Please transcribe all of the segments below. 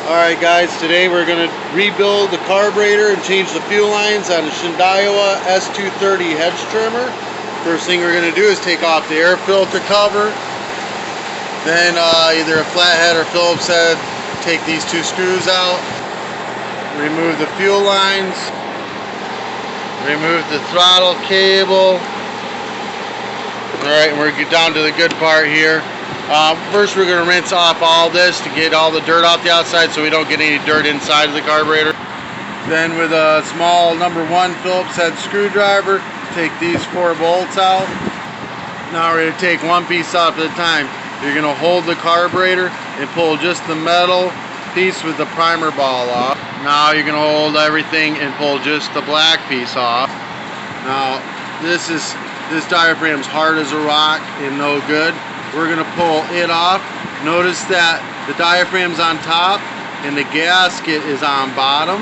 Alright guys, today we're going to rebuild the carburetor and change the fuel lines on the Shindaiwa s230 hedge trimmer. First thing we're going to do is take off the air filter cover. Then either a flathead or Phillips head, take these two screws out. Remove the fuel lines. Remove the throttle cable. Alright, we're down to the good part here. First we're going to rinse off all this to get all the dirt off the outside so we don't get any dirt inside of the carburetor. Then with a small number 1 Phillips head screwdriver, take these 4 bolts out. Now we're going to take one piece off at a time. You're going to hold the carburetor and pull just the metal piece with the primer ball off. Now you're going to hold everything and pull just the black piece off. Now this diaphragm's hard as a rock and no good. We're going to pull it off. Notice that the diaphragm's on top and the gasket is on bottom.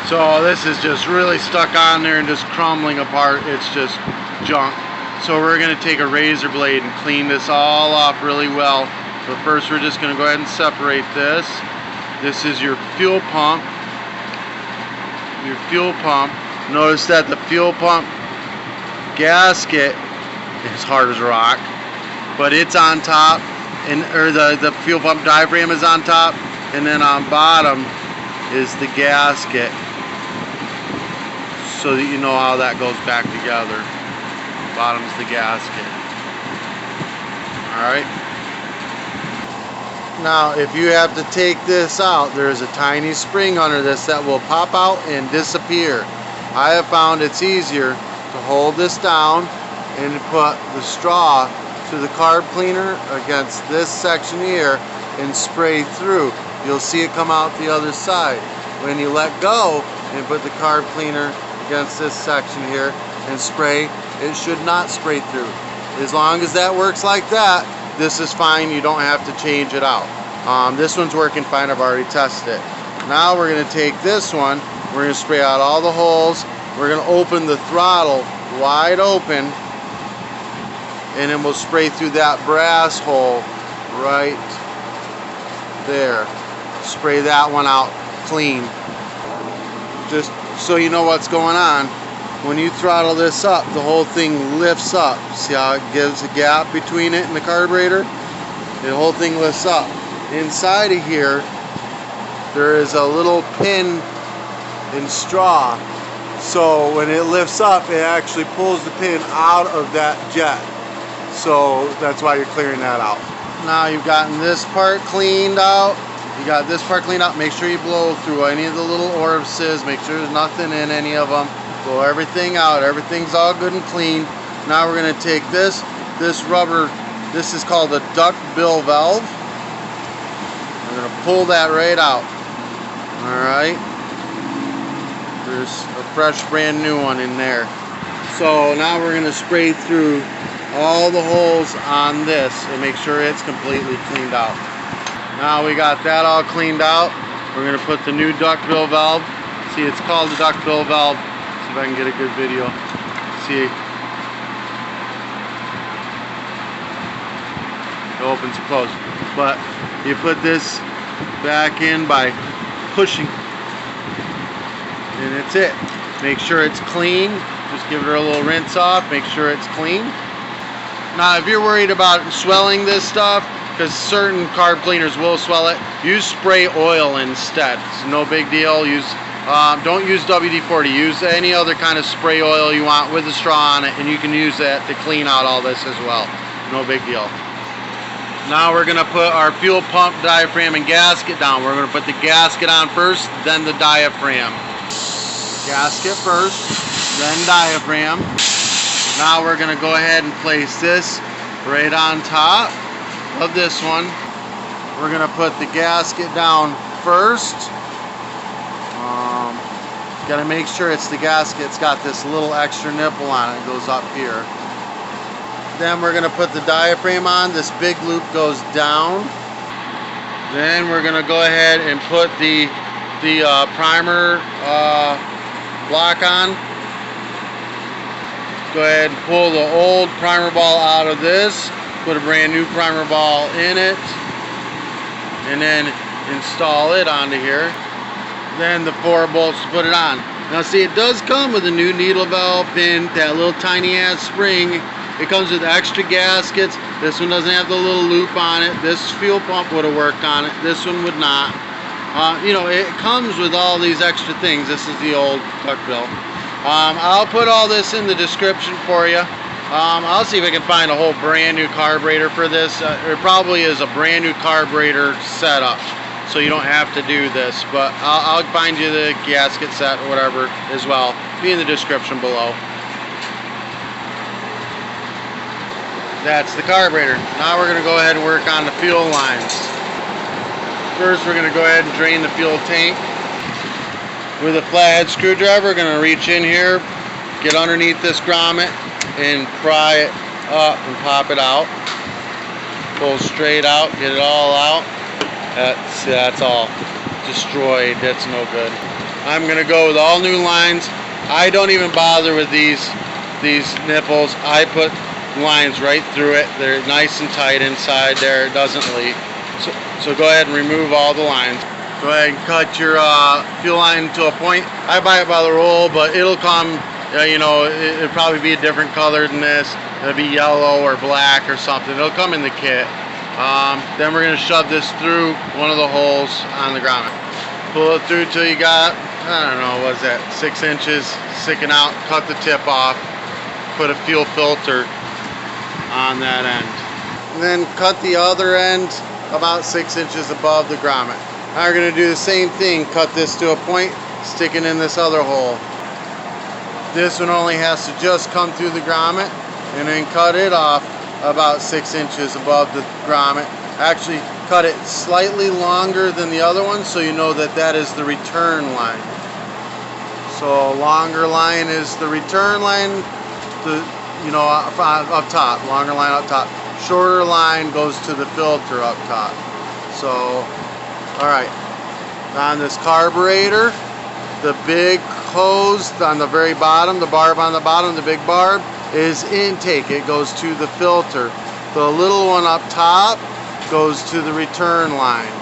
So this is just really stuck on there and just crumbling apart. It's just junk. So we're going to take a razor blade and clean this all off really well. But first we're just going to go ahead and separate this. This is your fuel pump. Your fuel pump. Notice that the fuel pump gasket is hard as a rock, but it's on top, or the fuel pump diaphragm is on top, and then on bottom is the gasket, so that you know how that goes back together. Bottom's the gasket. Alright. Now if you have to take this out, there's a tiny spring under this that will pop out and disappear. I have found it's easier to hold this down and put the straw to the carb cleaner against this section here and spray through. You'll see it come out the other side. When you let go and put the carb cleaner against this section here and spray, it should not spray through. As long as that works like that, this is fine. You don't have to change it out. This one's working fine. I've already tested it. Now we're going to take this one. We're going to spray out all the holes. We're going to open the throttle wide open, and then we'll spray through that brass hole right there. Spray that one out clean. Just so you know what's going on, when you throttle this up, the whole thing lifts up. See how it gives a gap between it and the carburetor? The whole thing lifts up. Inside of here, there is a little pin and straw. So when it lifts up, it actually pulls the pin out of that jet. So that's why you're clearing that out. Now you've gotten this part cleaned out. You got this part cleaned out. Make sure you blow through any of the little orifices. Make sure there's nothing in any of them. Blow everything out. Everything's all good and clean. Now we're going to take this rubber. This is called a duck bill valve. We're going to pull that right out. Alright. There's a fresh brand new one in there. So now we're going to spray through all the holes on this and make sure it's completely cleaned out. Now we got that all cleaned out. We're going to put the new duckbill valve. See, it's called the duckbill valve. See if I can get a good video. See, it opens and closes. But you put this back in by pushing, and that's it. Make sure it's clean. Just give it a little rinse off. Make sure it's clean. Now if you're worried about swelling this stuff, because certain carb cleaners will swell it, use spray oil instead. It's no big deal. Don't use WD-40. Use any other kind of spray oil you want with a straw on it, and you can use that to clean out all this as well. No big deal. Now we're going to put our fuel pump diaphragm and gasket down. We're going to put the gasket on first, then the diaphragm. Gasket first, then diaphragm. Now we're going to go ahead and place this right on top of this one. We're going to put the gasket down first. Got to make sure it's the gasket. It's got this little extra nipple on it. It goes up here. Then we're going to put the diaphragm on. This big loop goes down. Then we're going to go ahead and put the primer block on. Go ahead and pull the old primer ball out of this. Put a brand new primer ball in it. And then install it onto here. Then the 4 bolts to put it on. Now see, it does come with a new needle valve pin, that little tiny ass spring. It comes with extra gaskets. This one doesn't have the little loop on it. This fuel pump would have worked on it. This one would not. You know, it comes with all these extra things. This is the old duck bill. I'll put all this in the description for you. I'll see if I can find a whole brand new carburetor for this. It probably is a brand new carburetor setup, so you don't have to do this. But I'll find you the gasket set or whatever as well. Be in the description below. That's the carburetor. Now we're going to go ahead and work on the fuel lines. First, we're going to go ahead and drain the fuel tank. With a flathead screwdriver, we're going to reach in here, get underneath this grommet, and pry it up and pop it out. Pull straight out, get it all out. That's all destroyed. That's no good. I'm going to go with all new lines. I don't even bother with these nipples. I put lines right through it. They're nice and tight inside there. It doesn't leak. So go ahead and remove all the lines. Go ahead and cut your fuel line to a point. I buy it by the roll, but it'll come, you know, it'll probably be a different color than this. It'll be yellow or black or something. It'll come in the kit. Then we're going to shove this through one of the holes on the grommet. Pull it through till you got, I don't know, what's that, 6 inches sticking out. Cut the tip off. Put a fuel filter on that end. And then cut the other end about 6 inches above the grommet. Now we're going to do the same thing. Cut this to a point, sticking in this other hole. This one only has to just come through the grommet, and then cut it off about 6 inches above the grommet. Actually, cut it slightly longer than the other one, so you know that that is the return line. So a longer line is the return line, you know, up top. Longer line up top. Shorter line goes to the filter up top. So, all right. On this carburetor, the big hose on the very bottom, the barb on the bottom, the big barb, is intake. It goes to the filter. The little one up top goes to the return line.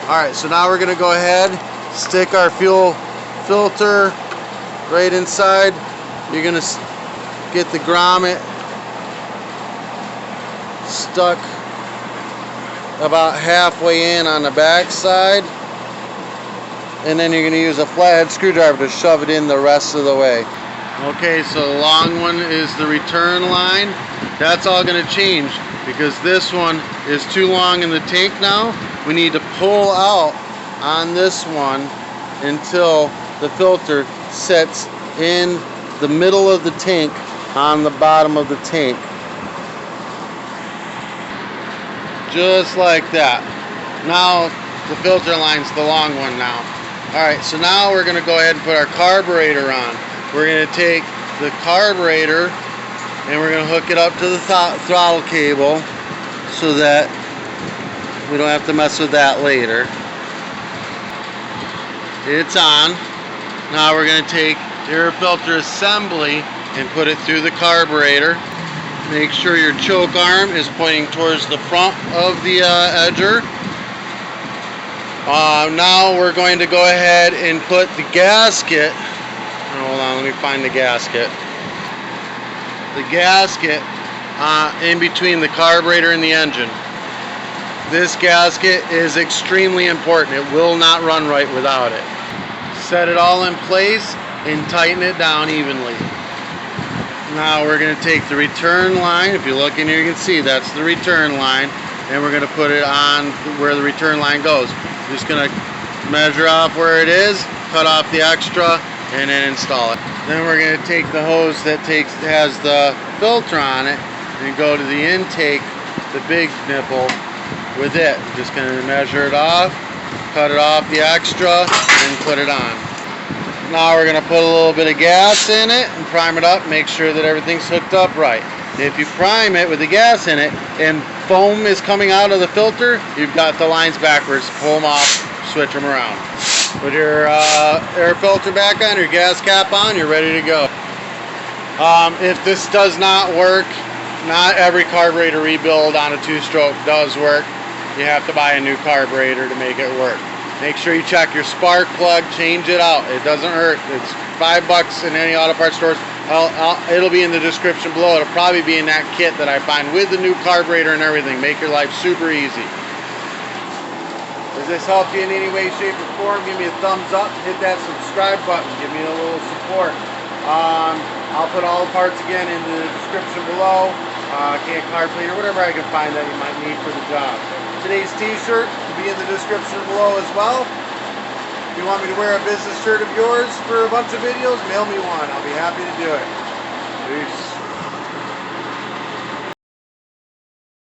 All right, so now we're going to go ahead, stick our fuel filter right inside. You're going to get the grommet stuck about halfway in on the back side, and then you're going to use a flathead screwdriver to shove it in the rest of the way. Okay, so the long one is the return line. That's all going to change because this one is too long in the tank now. We need to pull out on this one until the filter sets in the middle of the tank on the bottom of the tank. Just like that. Now the filter line's the long one now. Alright, so now we're going to go ahead and put our carburetor on. We're going to take the carburetor and we're going to hook it up to the throttle cable so that we don't have to mess with that later. It's on. Now we're going to take air filter assembly and put it through the carburetor. Make sure your choke arm is pointing towards the front of the edger. Now we're going to go ahead and put the gasket. Hold on, let me find the gasket. The gasket in between the carburetor and the engine. This gasket is extremely important. It will not run right without it. Set it all in place and tighten it down evenly. Now we're going to take the return line. If you look in here, you can see that's the return line, and we're going to put it on where the return line goes. Just going to measure off where it is, cut off the extra, and then install it. Then we're going to take the hose that has the filter on it and go to the intake, the big nipple, with it. Just going to measure it off, cut it off the extra, and put it on. Now we're going to put a little bit of gas in it and prime it up, make sure that everything's hooked up right. If you prime it with the gas in it and foam is coming out of the filter, you've got the lines backwards. Pull them off, switch them around. Put your air filter back on, your gas cap on, you're ready to go. If this does not work, not every carburetor rebuild on a two-stroke does work. you have to buy a new carburetor to make it work. Make sure you check your spark plug, change it out. It doesn't hurt. It's $5 in any auto parts stores. It'll be in the description below. It'll probably be in that kit that I find with the new carburetor and everything. Make your life super easy. Does this help you in any way, shape, or form? Give me a thumbs up. Hit that subscribe button. Give me a little support. I'll put all the parts again in the description below. Can carb cleaner, whatever I can find that you might need for the job. Today's t-shirt will be in the description below as well. If you want me to wear a business shirt of yours for a bunch of videos, mail me one. I'll be happy to do it. Peace.